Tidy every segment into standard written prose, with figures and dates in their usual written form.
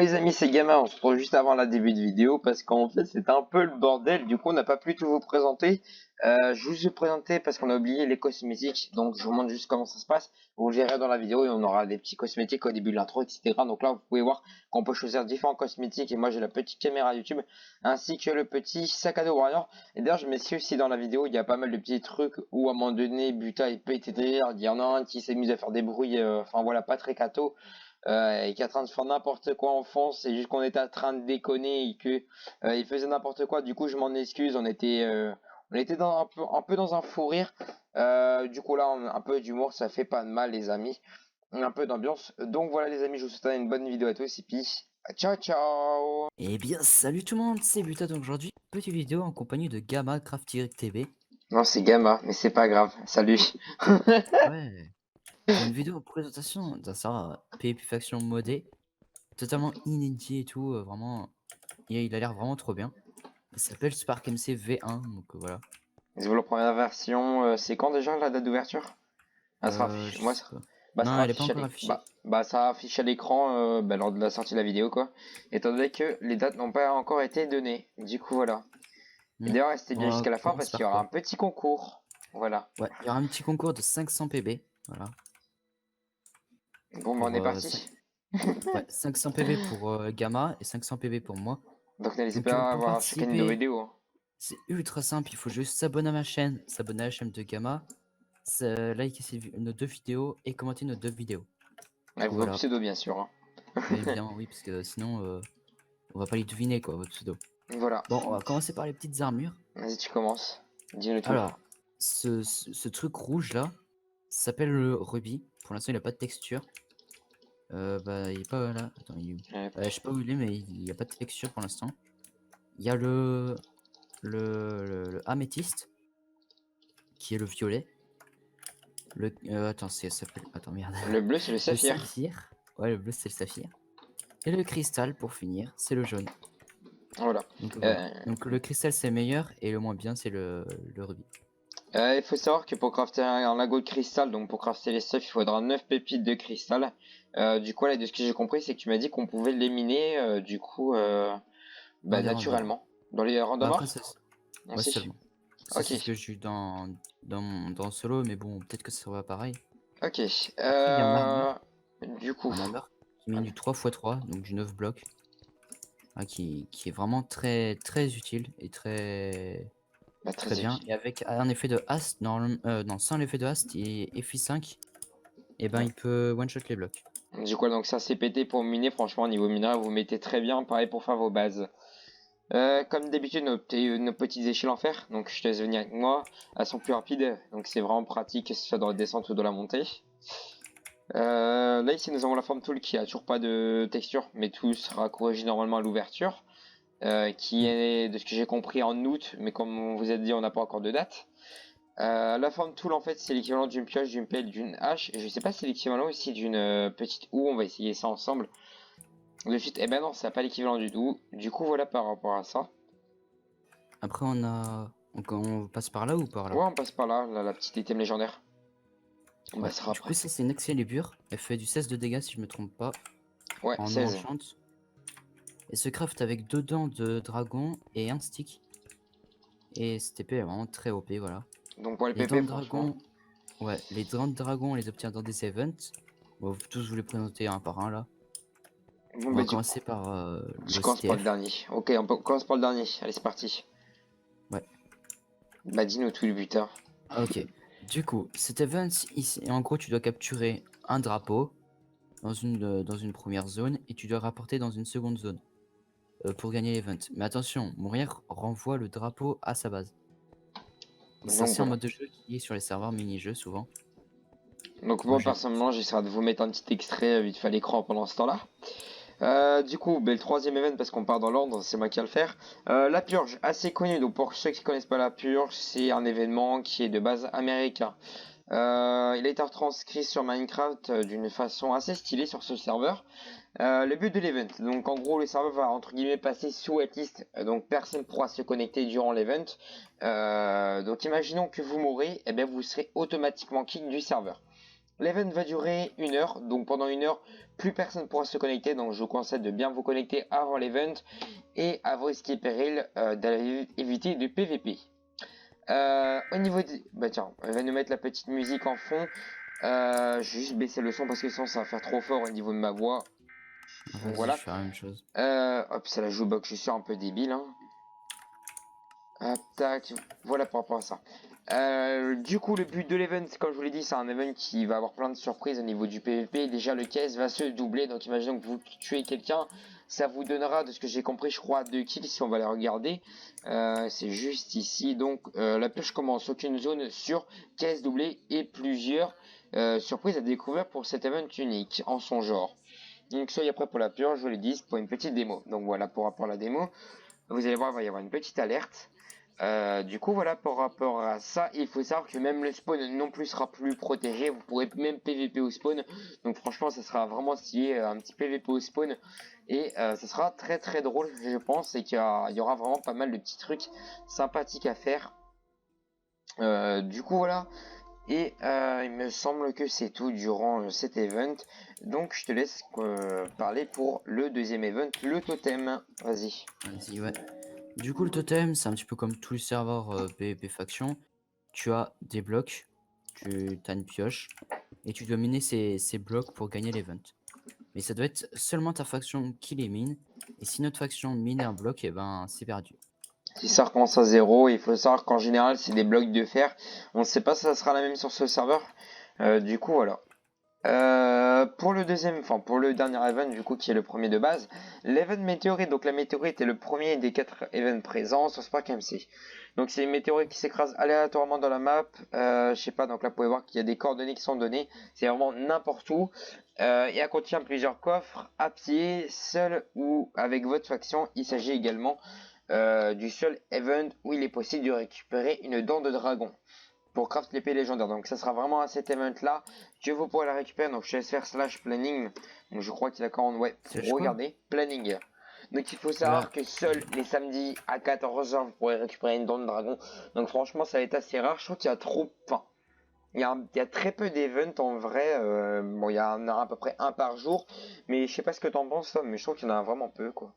les amis, c'est Gamma, on se retrouve juste avant la début de vidéo parce qu'en fait c'était un peu le bordel, du coup on n'a pas pu tout vous présenter. Je vous ai présenté parce qu'on a oublié les cosmétiques, donc je vous montre juste comment ça se passe. Vous le verrez dans la vidéo et on aura des petits cosmétiques au début de l'intro, etc. Donc là vous pouvez voir qu'on peut choisir différents cosmétiques et moi j'ai la petite caméra YouTube ainsi que le petit sac à dos Warrior. Et d'ailleurs je m'excuse si dans la vidéo il y a pas mal de petits trucs où à un moment donné Buta il peut être rire, il y en a un qui s'amuse à faire des bruits, enfin voilà, pas très cato. Et qui est en train de faire n'importe quoi en fond, c'est juste qu'on était en train de déconner et que il faisait n'importe quoi. Du coup, je m'en excuse. On était dans un peu dans un fou rire. Du coup là, un peu d'humour, ça fait pas de mal, les amis. Un peu d'ambiance. Donc voilà, les amis, je vous souhaite une bonne vidéo à tous et puis ciao ciao. Eh bien, salut tout le monde, c'est Buta. Donc aujourd'hui, petite vidéo en compagnie de Gamma Crafty TV. Non, c'est Gamma, mais c'est pas grave. Salut. Ouais, pour une vidéo de présentation d'un serveur PvP Faction modé, totalement inédit et tout, vraiment, il a l'air vraiment trop bien. Il s'appelle Spark MC V1, donc voilà. C'est vous la première version. C'est quand déjà la date d'ouverture? Ah, ça sera Je moi, sais pas. bah, ça Non, sera elle est pas affiché encore affichée. bah, ça affiche à l'écran lors de la sortie de la vidéo, quoi. Étant donné que les dates n'ont pas encore été données. Du coup, voilà. Et Hmm. d'ailleurs, restez bien On jusqu'à la fin commence parce qu'il y par aura un quoi? petit concours. Voilà. Ouais, il y aura un petit concours de 500 PB, voilà. Bon, bah, on Pour est parti. ouais, 500 PB pour Gamma et 500 PB pour moi. Donc, n'hésitez Donc pas à pour avoir chacune de nos participer, vidéos, hein. c'est ultra simple, il faut juste s'abonner à ma chaîne, s'abonner à la chaîne de Gamma, liker nos deux vidéos et commenter nos deux vidéos. Du Avec coup vos voilà, pseudos, bien sûr, hein. évidemment oui, parce que sinon on va pas les deviner quoi, votre pseudo. Voilà. Bon, on va commencer par les petites armures. Vas-y, tu commences. Dis-le tout. Alors, ce truc rouge là, ça s'appelle le rubis. Pour l'instant il a pas de texture. Bah il est pas là, attends il est où? Hop. Je sais pas où il est mais il y a pas de texture pour l'instant. Il y a le améthyste, qui est le violet. Attends, ça s'appelle. Attends, merde. Le bleu, c'est le Le saphir. saphir. Ouais, le bleu, c'est le saphir. Et le cristal, pour finir, c'est le jaune. Voilà. Donc voilà. Euh, Donc le cristal, c'est meilleur. Et le moins bien, c'est le rubis. il faut savoir que pour crafter un lingot de cristal, donc pour crafter les stuffs, il faudra 9 pépites de cristal. Du coup, là, de ce que j'ai compris, c'est que tu m'as dit qu'on pouvait les miner, Dans bah, les randoms. naturellement. Dans les Bah randomers après, ça, ouais, aussi. seulement. Ça, Ok, c'est ce que j'ai eu dans solo. Mais bon, peut-être que ça va pareil. ok. Après, il y a un armor. Du coup, Un armor qui mine du 3x3, donc du 9 blocs. Hein, qui est vraiment très, très utile et très. bah, Très très bien. utile. Et avec un effet de hast, non, sans l'effet de hast et FI5, et ben il peut one-shot les blocs. Du coup, donc ça c'est pété pour miner. Franchement, niveau minerai, vous mettez très bien. Pareil pour faire vos bases. Comme d'habitude, nos petites échelles en fer. Donc, je te laisse venir avec moi. Elles sont plus rapides. Donc, c'est vraiment pratique, que ce soit dans la descente ou dans la montée. Là, ici, nous avons la forme tool qui a toujours pas de texture, mais tout sera corrigé normalement à l'ouverture. Qui est, de ce que j'ai compris, en août. Mais comme on vous a dit, on n'a pas encore de date. La forme tool, en fait, c'est l'équivalent d'une pioche, d'une pelle, d'une hache. Et je sais pas si c'est l'équivalent aussi d'une petite houe. On va essayer ça ensemble. De suite, eh ben non, ça n'a pas l'équivalent du tout. Du coup, voilà par rapport à ça. Après on passe par là ou par là? Ouais, on passe par là, la petite item légendaire. On Ouais, passera du coup après. ça c'est une Excalibur, elle fait du 16 de dégâts si je me trompe pas, Ouais, en non 16. enchant. Et se craft avec 2 dents de dragon et un stick. Et cette épée est vraiment très OP, voilà. Donc pour les Les dents PP, de franchement. dragon, ouais, les dents de dragon on les obtient dans des events. Bon, tous vous les présenter un par un là. Bon, On bah va du coup, commencer par je le commence par le STF. dernier. Ok, on commence par le dernier. Allez, c'est parti. Ouais. Bah dis-nous tout le butin. Ok. Du coup, cet event, ici, en gros, tu dois capturer un drapeau dans une première zone et tu dois rapporter dans une seconde zone pour gagner l'event. Mais attention, mourir renvoie le drapeau à sa base. C'est Donc aussi un voilà. mode de jeu qui est sur les serveurs mini-jeux souvent. Donc Moi, moi je l'utilise. personnellement, j'essaierai de vous mettre un petit extrait vite fait à l'écran pendant ce temps-là. Du coup, bah, le troisième event, parce qu'on part dans l'ordre, c'est moi qui vais le faire. La purge, assez connue. Donc pour ceux qui connaissent pas la purge, c'est un événement qui est de base américain. Il a été retranscrit sur Minecraft d'une façon assez stylée sur ce serveur. Le but de l'event, donc en gros le serveur va entre guillemets passer sous whitelist, donc personne ne pourra se connecter durant l'event. Donc imaginons que vous mourrez, et bien vous serez automatiquement kick du serveur. L'event va durer 1 heure, donc pendant 1 heure, plus personne pourra se connecter, donc je vous conseille de bien vous connecter avant l'event et à vos risques et périls d'aller éviter du PVP. Au niveau des... Bah tiens, elle va nous mettre la petite musique en fond. Je vais juste baisser le son parce que sinon ça va faire trop fort au niveau de ma voix. Donc Vas-y, voilà. je fais la même chose. Hop, c'est la jukebox, je suis un peu débile. Hein. Hop, tac, voilà par rapport à ça. Du coup, le but de l'event, comme je vous l'ai dit, c'est un event qui va avoir plein de surprises au niveau du PVP. Déjà, le caisse va se doubler, donc imaginons que vous tuez quelqu'un, ça vous donnera, de ce que j'ai compris, je crois, 2 kills si on va les regarder. C'est juste ici, donc la pioche commence, aucune zone sur caisse doublée et plusieurs surprises à découvrir pour cet event unique en son genre. Donc soyez prêts pour la pioche, je vous l'ai dit, c'est pour une petite démo. Donc voilà, pour rapport à la démo, vous allez voir, il va y avoir une petite alerte. Du coup, voilà, par rapport à ça, il faut savoir que même le spawn non plus sera plus protégé. Vous pourrez même PVP au spawn. Donc franchement, ça sera vraiment stylé, un petit PVP au spawn. Et ça sera très très drôle, je pense. Et qu'il y aura vraiment pas mal de petits trucs sympathiques à faire. Du coup, voilà. Et il me semble que c'est tout durant cet event. Donc je te laisse parler pour le deuxième event, le totem. Vas-y. Vas-y, ouais. Du coup, le totem, c'est un petit peu comme tous les serveurs PvP faction. Tu as des blocs, tu as une pioche, et tu dois miner ces blocs pour gagner l'event. Mais ça doit être seulement ta faction qui les mine, et si notre faction mine un bloc, et ben c'est perdu. Si ça recommence à zéro, il faut savoir qu'en général c'est des blocs de fer. On ne sait pas si ça sera la même sur ce serveur. Du coup voilà. Pour le deuxième, enfin pour le dernier event du coup qui est le premier de base, l'event météorite. Donc la météorite est le premier des 4 events présents sur Spark MC. Donc c'est une météorite qui s'écrase aléatoirement dans la map. Je sais pas, donc là vous pouvez voir qu'il y a des coordonnées qui sont données. C'est vraiment n'importe où. Et elle contient plusieurs coffres à pied, seul ou avec votre faction. Il s'agit également du seul event où il est possible de récupérer une dent de dragon pour craft l'épée légendaire. Donc ça sera vraiment à cet event là que vous pourrez la récupérer. Donc je laisse faire slash planning. Donc je crois qu'il a quand même, ouais, C'est quoi? regardez, planning. Donc il faut Voilà. savoir que seuls les samedis à 14h vous pourrez récupérer une dent de dragon. Donc franchement ça va être assez rare. Je trouve qu'il y a trop... Enfin, il y a très peu d'events en vrai. Bon, il y en a à peu près un par jour. Mais je sais pas ce que t'en penses, Tom, mais je trouve qu'il y en a vraiment peu, quoi.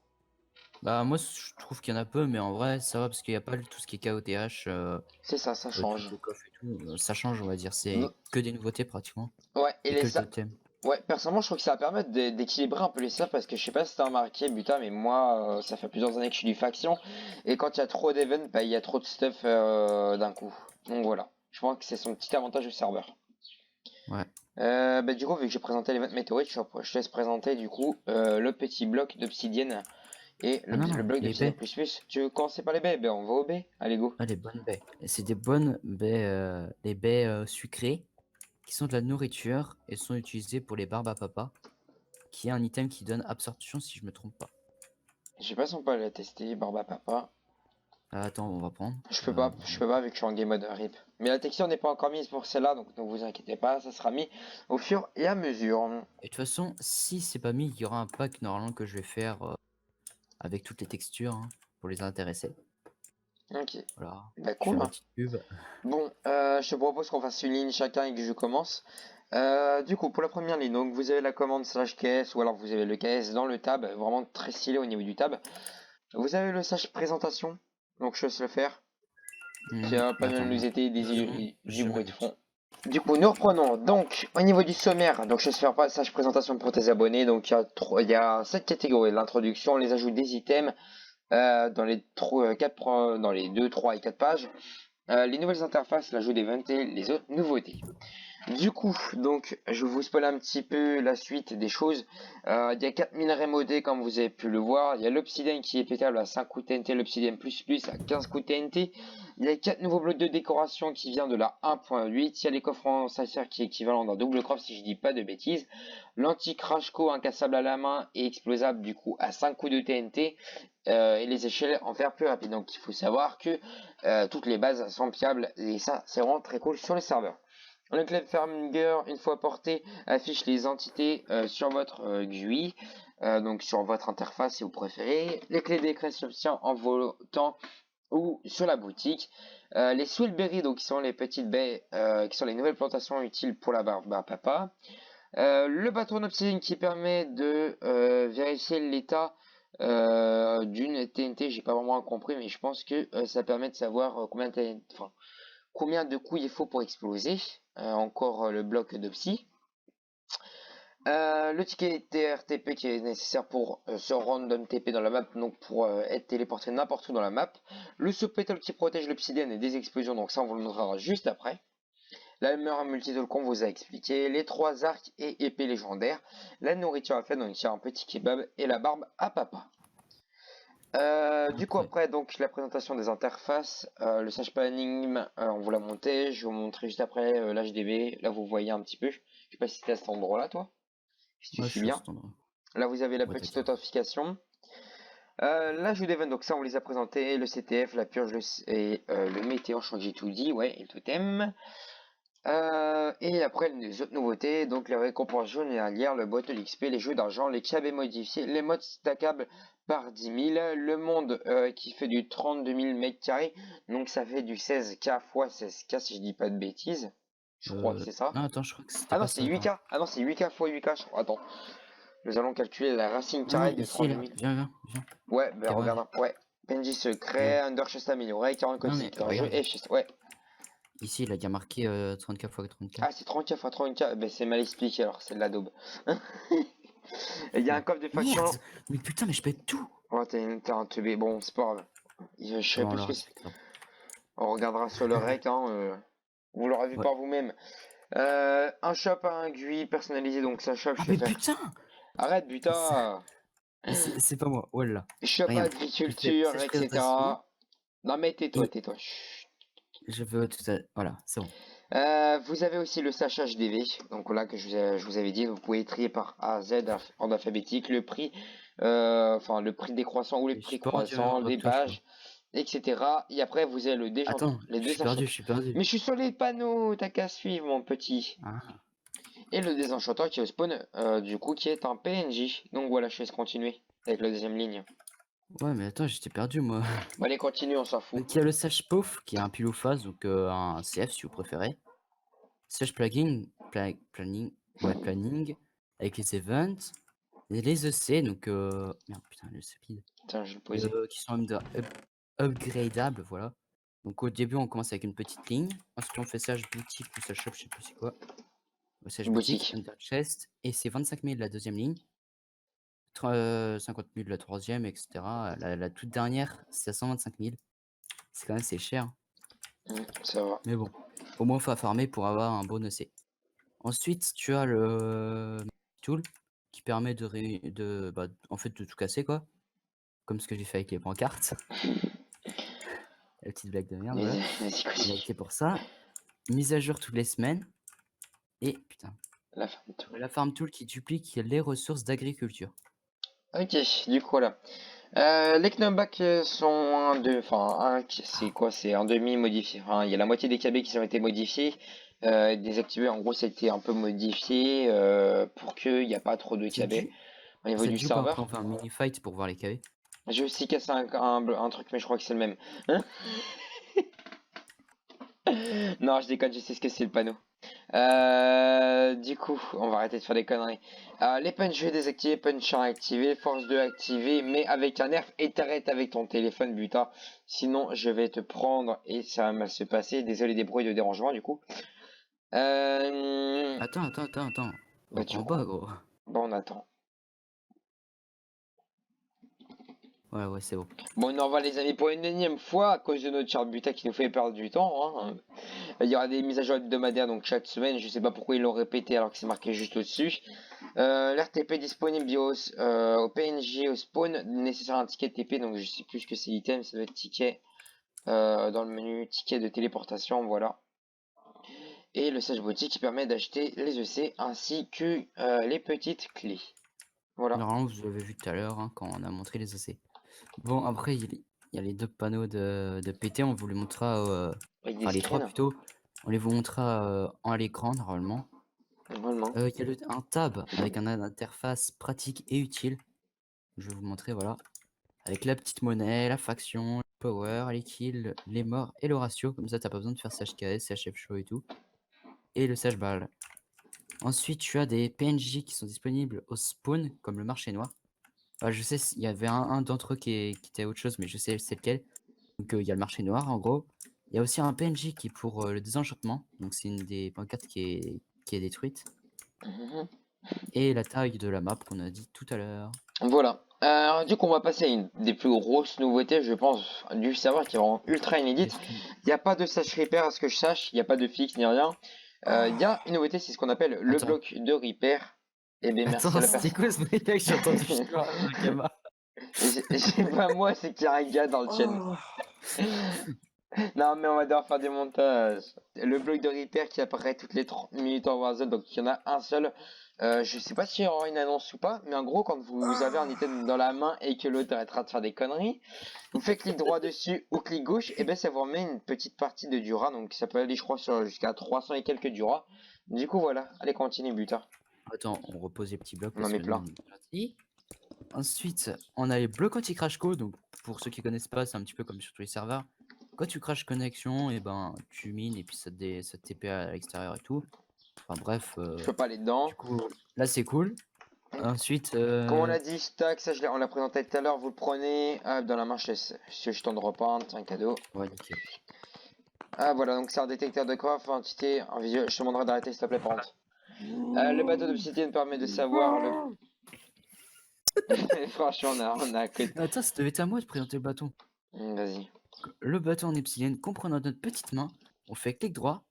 Bah moi je trouve qu'il y en a peu, mais en vrai ça va parce qu'il n'y a pas tout ce qui est KOTH, C'est ça, ça truc change. de coffre et tout. Ça change, on va dire. C'est que des nouveautés pratiquement. Ouais, et Et les, que le totem. ouais, personnellement, je trouve que ça va permettre d'équilibrer un peu les stuff parce que je sais pas si t'as remarqué, Buta, mais moi, ça fait plusieurs années que je suis du faction et quand il y a trop d'events, bah, il y a trop de stuff d'un coup. Donc voilà, je pense que c'est son petit avantage au serveur. Ouais. Bah, du coup, vu que j'ai présenté l'event météorite, je te laisse présenter du coup le petit bloc d'obsidienne et Ah non, le non, bloc les d'obsidienne baies. plus. Tu veux commencer par les baies? Ben, on va aux baies. Allez, go. Ah, les bonnes baies. Et c'est des bonnes baies, les baies sucrées qui sont de la nourriture et sont utilisées pour les barbes à papa, qui est un item qui donne absorption si je me trompe pas. Je sais pas si on peut la tester, Barba Papa. Attends, on va prendre. Je peux pas vu que je suis en game mode RIP. Mais la texture n'est pas encore mise pour celle-là, donc ne vous inquiétez pas, ça sera mis au fur et à mesure. Et de toute façon, si c'est pas mis, il y aura un pack normalement que je vais faire avec toutes les textures hein, pour les intéresser. Ok, Voilà. bah Je fais cool. ma petite pub. Bon, je te propose qu'on fasse une ligne chacun et que je commence. Du coup, pour la première ligne, donc vous avez la commande slash KS ou alors vous avez le KS dans le tab, vraiment très stylé au niveau du tab. Vous avez le slash présentation, donc je laisse le faire. Qui va pas mal Attends, nous aider 2 secondes, du je me bruit de mute. fond. Du coup, nous reprenons. Donc, au niveau du sommaire, donc je vais faire passage présentation pour tes abonnés. Donc, il y a 7 catégories. L'introduction, les ajouts des items dans dans les 2, 3 et 4 pages. Les nouvelles interfaces, l'ajout des events et les autres nouveautés. Du coup, donc, je vous spoil un petit peu la suite des choses. Il y a 4 minerais modés, comme vous avez pu le voir. Il y a l'obsidienne qui est pétable à 5 coups TNT, l'obsidienne plus à 15 coups TNT. Il y a 4 nouveaux blocs de décoration qui viennent de la 1.8. Il y a les coffres en saphir qui est équivalent d'un double coffre, si je dis pas de bêtises. L'anti-crashco incassable à la main et explosable du coup à 5 coups de TNT. Et les échelles en fer plus rapide. Donc il faut savoir que toutes les bases sont fiables et ça c'est vraiment très cool sur les serveurs. Le Club Farminger, une fois porté, affiche les entités sur votre GUI, donc sur votre interface si vous préférez. Les clés d'écran s'obtiennent en votant ou sur la boutique. Les Swillberry, donc qui sont les petites baies, qui sont les nouvelles plantations utiles pour la barbe à papa. Le bâton d'obsidienne qui permet de vérifier l'état d'une TNT, j'ai pas vraiment compris, mais je pense que ça permet de savoir combien de coups il faut pour exploser. Encore le bloc d'obsi. Le ticket TRTP qui est nécessaire pour se random TP dans la map, donc pour être téléporté n'importe où dans la map. Le sous-pétale qui protège l'obsidienne et des explosions, donc ça on vous le montrera juste après. La hammer multitool qu'on vous a expliqué, les 3 arcs et épées légendaires, la nourriture à faire, donc il y a un petit kebab et la barbe à papa. Du coup Après, après donc la présentation des interfaces, le sage planning, on vous l'a monté, je vais vous montrer juste après l'HDB, là vous voyez un petit peu, je sais pas si c'était à cet endroit là toi, si tu moi je suis suis à bien. cet endroit. Là vous avez la Ouais, petite t'inquiète. authentification. L'ajout d'event, donc ça on les a présentés, le CTF, la purge et le météo, je crois que j'ai tout dit, ouais, et le totem. Et après les autres nouveautés, donc les récompenses journalières, le bottle XP, les jeux d'argent, les cabets modifiés, les modes stackables par 10 000, le monde qui fait du 32 000 mètres carrés, donc ça fait du 16K fois 16K si je dis pas de bêtises. Je crois que c'est ça. Non, attends, je crois que c'était Ah non, pas c'est ça, 8K. attends. Ah non, c'est 8K fois 8K, je crois. Attends, nous allons calculer la racine Non, non, carrée de ici 32 là, 000. viens. Ouais, ben Camarade, regarde, ouais. PNJ secret, regarde. Underchest amélioré, 40 codes Non mais sélecteurs jeu regarde, et chest. Ouais. ici il a bien marqué 34 x 34. Ah, c'est 30K fois 30K. Ben c'est mal expliqué alors, c'est de la daube. Il y a un coffre de faction. Merde! Mais putain, mais je pète tout! Oh, t'es un teubé. Bon, c'est pas grave. Je C'est sais bon plus ce alors, que c'est. c'est grave. On regardera sur le rec, hein. Vous l'aurez vu Ouais. par vous-même. Un shop à un GUI personnalisé, donc ça shop, Ah je vais mais faire. putain! Arrête, putain! C'est pas moi, voilà. Shop Regarde, tu fais agriculture, sèche présentation etc. Non mais tais-toi, et tais-toi. Chut. je veux tout ça. Voilà, c'est bon. Vous avez aussi le sach HDV, donc là que je vous avais dit, vous pouvez trier par A à Z en alphabétique le prix, enfin le prix décroissant ou le Je prix suis pas rendu croissant, en les cloche moi. pages, etc. Et après vous avez Attends, les je suis désenchantements. perdu, je suis perdu. Mais je suis sur les panneaux, t'as qu'à suivre mon petit. Ah. Et le désenchanteur qui est au spawn, du coup qui est un PNJ. Donc voilà, je laisse continuer avec la deuxième ligne. Ouais, mais attends, j'étais perdu moi. Bon allez, continue, on s'en fout. Donc il y a le Sage Pof qui est un pile ou face, donc un CF si vous préférez. Sage Plugin, planning, ouais, planning, avec les events, et les EC, donc merde, putain, le speed, Tiens, je vais le poser. qui sont upgradables, voilà. Donc au début, on commence avec une petite ligne, ensuite on fait Sage Boutique ou Sage Shop, je sais plus c'est quoi. Sage Boutique, Boutique. Under Chest, et c'est 25 000 la deuxième ligne, 50 000 la troisième, etc. La toute dernière, c'est à 125 000. C'est quand même c'est cher, Ça va. mais bon, au moins faut farmer pour avoir un bon EC. Ensuite, tu as le tool qui permet bah, en fait, de tout casser, quoi. Comme ce que j'ai fait avec les pancartes. La petite blague de merde, voilà. Vas-y, Il a continue. été pour ça. Mise à jour toutes les semaines. Et putain, La fin de tout. la farm tool qui duplique les ressources d'agriculture. Ok, du coup là. Les knockbacks sont c'est quoi? C'est un demi modifié. Enfin, il y a la moitié des KB qui ont été modifiés. Désactivés, en gros, c'était un peu modifié pour qu'il n'y a pas trop de C'est KB dû, au niveau ça du dû pas après on serveur. fait un mini fight pour voir les KV. J'ai aussi cassé un truc, mais je crois que c'est le même. Hein. Non, je déconne, je sais ce que c'est le panneau. Du coup, on va arrêter de faire des conneries. Les punch je vais désactiver, punch 1 activé, force 2 activé, mais avec un nerf et t'arrêtes avec ton téléphone butin. Sinon, je vais te prendre et ça va mal se passer. Désolé des bruits de dérangement du coup. Euh... Attends. Bah, En bas, gros. Bon, on attend. Ouais, c'est bon. Bon, on envoie les amis pour une énième fois à cause de notre char butin qui nous fait perdre du temps. Hein. Il y aura des mises à jour hebdomadaires donc chaque semaine. Je sais pas pourquoi ils l'ont répété alors que c'est marqué juste au-dessus. L'RTP disponible BIOS au PNJ au spawn. Nécessaire un ticket TP donc je sais plus ce que c'est item. Ça doit être ticket dans le menu ticket de téléportation. Voilà. Et le Sage Boutique qui permet d'acheter les EC ainsi que les petites clés. Voilà. Normalement, vous l'avez vu tout à l'heure hein, quand on a montré les AC. Bon, après, il y a les deux panneaux de PT. On vous les montrera, Avec des enfin les trois screens. plutôt. On les vous montrera à l'écran normalement. Normalement. Il y a un tab avec une interface pratique et utile. Je vais vous montrer, voilà. Avec la petite monnaie, la faction, le power, les kills, les morts et le ratio. Comme ça, t'as pas besoin de faire CHKS, CHF show et tout. Et le sage ball. Ensuite, tu as des PNJ qui sont disponibles au spawn, comme le marché noir. Je sais, il y avait un d'entre eux qui était autre chose, mais je sais c'est lequel. Donc, il y a le marché noir, en gros. Il y a aussi un PNJ qui est pour le désenchantement. Donc, c'est une des pancartes qui est détruite. Mhm. Et la taille de la map qu'on a dit tout à l'heure. Voilà. Du coup, on va passer à une des plus grosses nouveautés, je pense, du serveur qui est vraiment ultra inédite. Qu'est-ce que- Il n'y a pas de Sash Repair à ce que je sache, il n'y a pas de fixe ni rien. Il y a une nouveauté, c'est ce qu'on appelle le Attends. bloc de repair. Eh bien, merci à Attends, la c'était personne. quoi ce bruit là que j'ai entendu juste dans la caméra? J'ai pas moi, c'est qu'il y a un gars dans le chaîne. Oh. Non, mais on va devoir faire des montages. Le bloc de repair qui apparaît toutes les 30 minutes en Warzone, donc il y en a un seul. Je sais pas s'il y aura une annonce ou pas, mais en gros, quand vous avez un item dans la main et que l'autre arrêtera de faire des conneries, vous faites clic droit dessus ou clic gauche, et ben ça vous remet une petite partie de Dura, donc ça peut aller, je crois, sur jusqu'à 300 et quelques Dura. Du coup, voilà. Allez, continue, butin. Attends, on repose les petits blocs On en parce met que nous plein. on est parti. Ensuite, on a les blocs anti-crash code. Donc, pour ceux qui connaissent pas, c'est un petit peu comme sur tous les serveurs. Quand tu crash connexion, et ben tu mines et puis ça te TP à l'extérieur et tout. Enfin bref, Je peux pas aller dedans. du coup, là c'est cool. Ensuite, Comme on l'a dit, stack, ça on l'a présenté tout à l'heure, vous le prenez, hop, dans la main, je laisse ce jeton de repeindre, c'est un cadeau. ouais, nickel. Ah voilà, donc c'est un détecteur de coffre, entité, un visuel, je te demanderai d'arrêter s'il te plaît par contre. Le bateau d'obsidienne permet de savoir le... Franchement, on a à côté. Attends, ça devait être à moi de présenter le bâton. Vas-y. Le bâton en obsidienne, comprenant notre petite main, on fait clic droit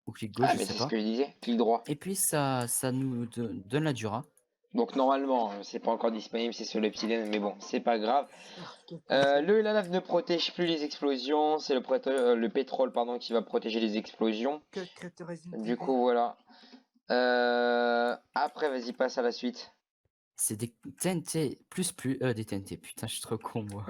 ou clic gauche, Ah je mais sais c'est ce pas. que je disais, clic droit. Et puis ça nous donne la dura. Donc normalement, c'est pas encore disponible, c'est sur l'obsidienne, mais bon, c'est pas grave. La lave ne protège plus les explosions, c'est le pétrole pardon, qui va protéger les explosions. Du coup, voilà. Après, vas-y, passe à la suite. C'est des TNT des TNT, putain, je suis trop con moi.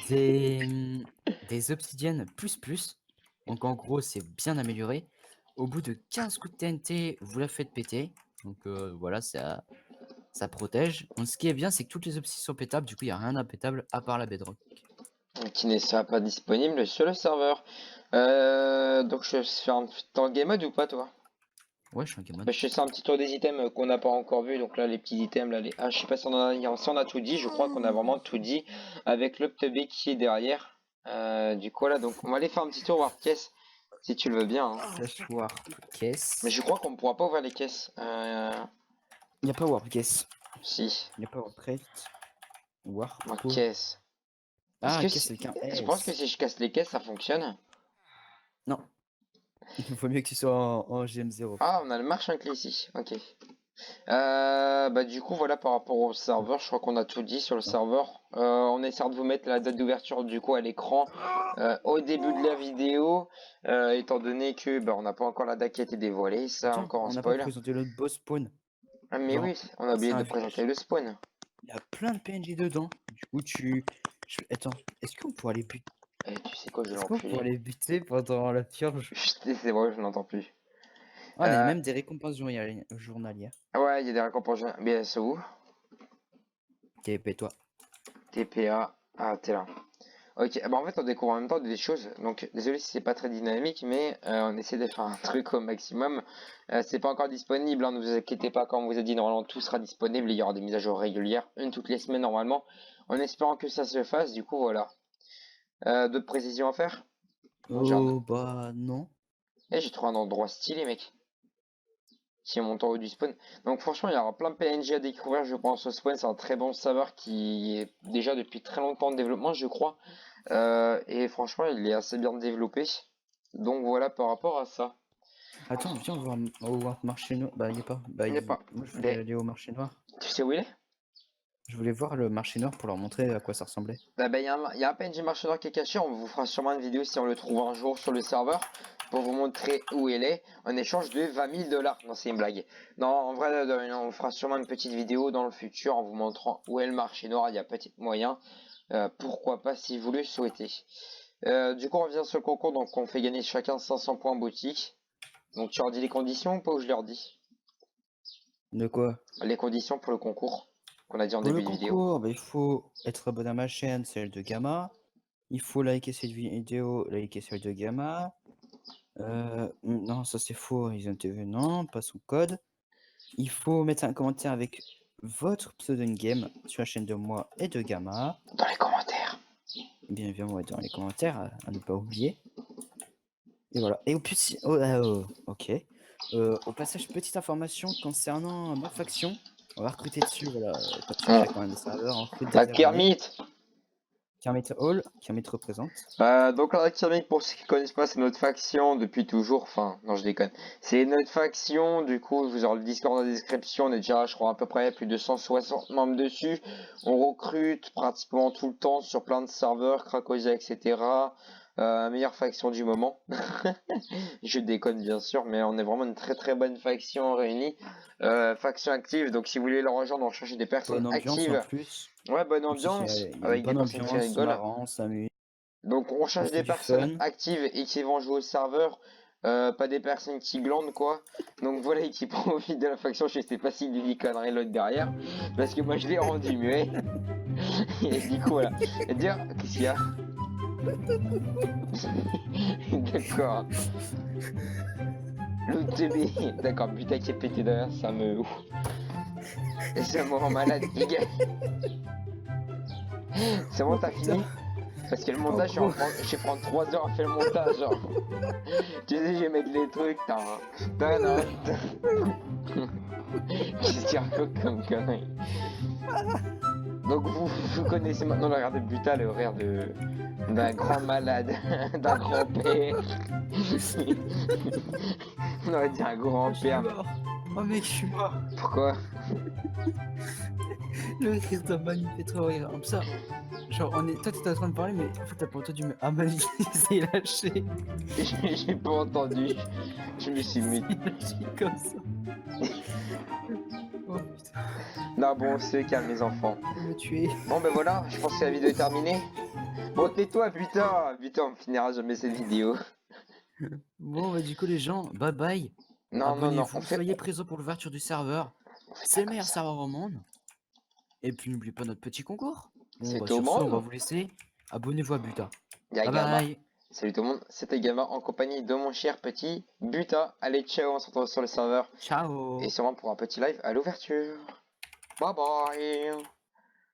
Des obsidiennes plus. Donc en gros, c'est bien amélioré. Au bout de 15 coups de TNT, vous la faites péter. Donc voilà, ça protège. Donc ce qui est bien, c'est que toutes les obsidiennes sont pétables. Du coup, il n'y a rien d'impétable à part la bedrock. Qui ne sera pas disponible sur le serveur. Donc je vais faire un petit temps game mode ou pas toi? Ouais, je suis un game Bah, mode. je fais un petit tour des items qu'on n'a pas encore vu. Donc là les petits items là, je sais pas si on a tout dit. Je crois qu'on a vraiment tout dit avec le PTB qui est derrière. Du coup là donc on va aller faire un petit tour voir caisse si tu le veux bien, hein. Sachoir, caisse. Mais je crois qu'on ne pourra pas ouvrir les caisses. Il n'y a pas warp caisse. Si. Il n'y a pas warp crate. Warp. En caisse. Est-ce Ah, que caisse avec un je pense que S. si je casse les caisses ça fonctionne? Non. Il vaut mieux que tu sois en GM0. Ah on a le marchand clé ici. Ok. Bah du coup voilà par rapport au serveur, je crois qu'on a tout dit sur le Non. serveur. On essaiera de vous mettre la date d'ouverture du coup à l'écran au début de la vidéo, étant donné que bah, on n'a pas encore la date qui a été dévoilée, ça Attends, encore un on n'a pas spoil. présenté le boss spawn. Ah mais Genre, oui, on a oublié c'est de un présenter village. le spawn. Il y a plein de PNJ dedans. Du coup, Attends, est-ce qu'on pourrait les buter? Et tu sais quoi, je vais Est-ce qu'on l'enculer. pourrait les buter pendant la purge? Chut, c'est vrai, je n'entends plus. Ah, on a Euh, même des récompenses journalières. ouais, il y a des récompenses BSO, TP toi. TPA, ah t'es là. Ok, bah en fait on découvre en même temps des choses, donc désolé si c'est pas très dynamique, mais on essaie de faire un truc au maximum. C'est pas encore disponible, hein, ne vous inquiétez pas, comme on vous a dit, normalement tout sera disponible, il y aura des mises à jour régulières, une toutes les semaines normalement, en espérant que ça se fasse, du coup voilà. D'autres précisions à faire? Bon, Oh, bah non. j'ai trouvé un endroit stylé mec, qui est monté en haut du spawn. Donc franchement il y aura plein de PNJ à découvrir je pense au spawn, c'est un très bon serveur qui est déjà depuis très longtemps en développement je crois. Et franchement, il est assez bien développé. Donc voilà par rapport à ça. Attends, viens voir au marché noir. Bah, il est pas. Il n'y a pas. Moi, je voulais Mais aller au marché noir. tu sais où il est? Je voulais voir le marché noir pour leur montrer à quoi ça ressemblait. Il y a un PNJ marché noir qui est caché. On vous fera sûrement une vidéo si on le trouve un jour sur le serveur pour vous montrer où il est en échange de 20 000 $. Non, c'est une blague. Non, en vrai, on fera sûrement une petite vidéo dans le futur en vous montrant où est le marché noir. Il y a peut-être moyen. Pourquoi pas si vous le souhaitez. Du coup, on revient sur le concours. Donc, on fait gagner chacun 500 points boutique. Donc, tu leur dis les conditions ou pas, ou je leur dis? De quoi? Les conditions pour le concours qu'on a dit en Pour le début de vidéo. concours, bah, il faut être abonné à ma chaîne, celle de Gamma. Il faut liker cette vidéo, liker celle de Gamma. Non, ça c'est faux, Horizon TV, non, pas son code. Il faut mettre un commentaire avec votre pseudo game sur la chaîne de moi et de Gamma. Dans les commentaires. Bien évidemment, dans les commentaires, à ne pas oublier. Et voilà. Et au plus, ok. Au passage, petite information concernant ma faction. On va recruter dessus, voilà. Comme sur chacun des serveurs, on recrute des Bah, herbiers. Kermit. Kermit Hall, Kermit représente. Donc la Kermit, pour ceux qui connaissent pas, c'est notre faction depuis toujours. Enfin, non, je déconne. C'est notre faction. Du coup, vous aurez le Discord dans la description. On est déjà, je crois, à peu près plus de 160 membres dessus. On recrute pratiquement tout le temps sur plein de serveurs, Krakosia, etc. Meilleure faction du moment. Je déconne bien sûr, mais on est vraiment une très très bonne faction réunie. Faction active, donc si vous voulez le rejoindre, on cherche des personnes Bonne ambiance en actives. plus. Ouais, bonne Comme ça, ambiance, il y a une avec des bonne personnes qui ambiance, rigolent. marrant, on s'amuse, Donc on on cherche fait des du personnes fun. actives et qui vont jouer au serveur, pas des personnes qui glandent quoi. Donc voilà, et qui profitent de la faction. Je sais pas s'il dit des conneries l'autre derrière, parce que moi je l'ai rendu muet. Et du coup voilà. Et dire, qu'est-ce qu'il y a? D'accord. Le TB. D'accord, putain qui est pété derrière, ça me... Ouf. Et ça me rend malade, Giga. C'est bon, Oh t'as putain, fini? Parce que le en montage, gros. je vais prendre 3 heures à faire le montage, genre. Tu sais, je vais mettre les trucs, Qu'est-ce qu'il raconte comme connerie? Donc vous connaissez maintenant le regard de Buta, le rire d'un grand malade, d'un grand-père. On aurait dit un Je suis grand-père. mort. Oh mec, je suis mort. Pourquoi? Le rire d'un Mani fait trop rire. Comme ça, genre, toi t'étais en train de parler, mais en fait t'as pas entendu, mais Mani s'est lâché. J'ai pas entendu. Je me suis mis. Il s'est lâché comme ça. Oh putain, Non, bon, c'est calme, les enfants. il m'a tué. Bon, ben voilà, je pense que la vidéo est terminée. Bon, tais-toi, putain! Putain, on finira jamais cette vidéo. Bon, bah du coup, les gens, bye bye. Non, non, non, Abonnez-vous, soyez présents pour l'ouverture du serveur. on fait C'est pas le comme meilleur ça. serveur au monde. Et puis n'oubliez pas notre petit concours. Bon, C'est bah tout le sur ce, on va monde. vous laisser. Abonnez-vous à Buta. Y'a Bye Gamma. bye. Salut tout le monde, c'était Gamma en compagnie de mon cher petit Buta. Allez, ciao, on se retrouve sur le serveur. Et Ciao. sûrement pour un petit live à l'ouverture. Bye bye.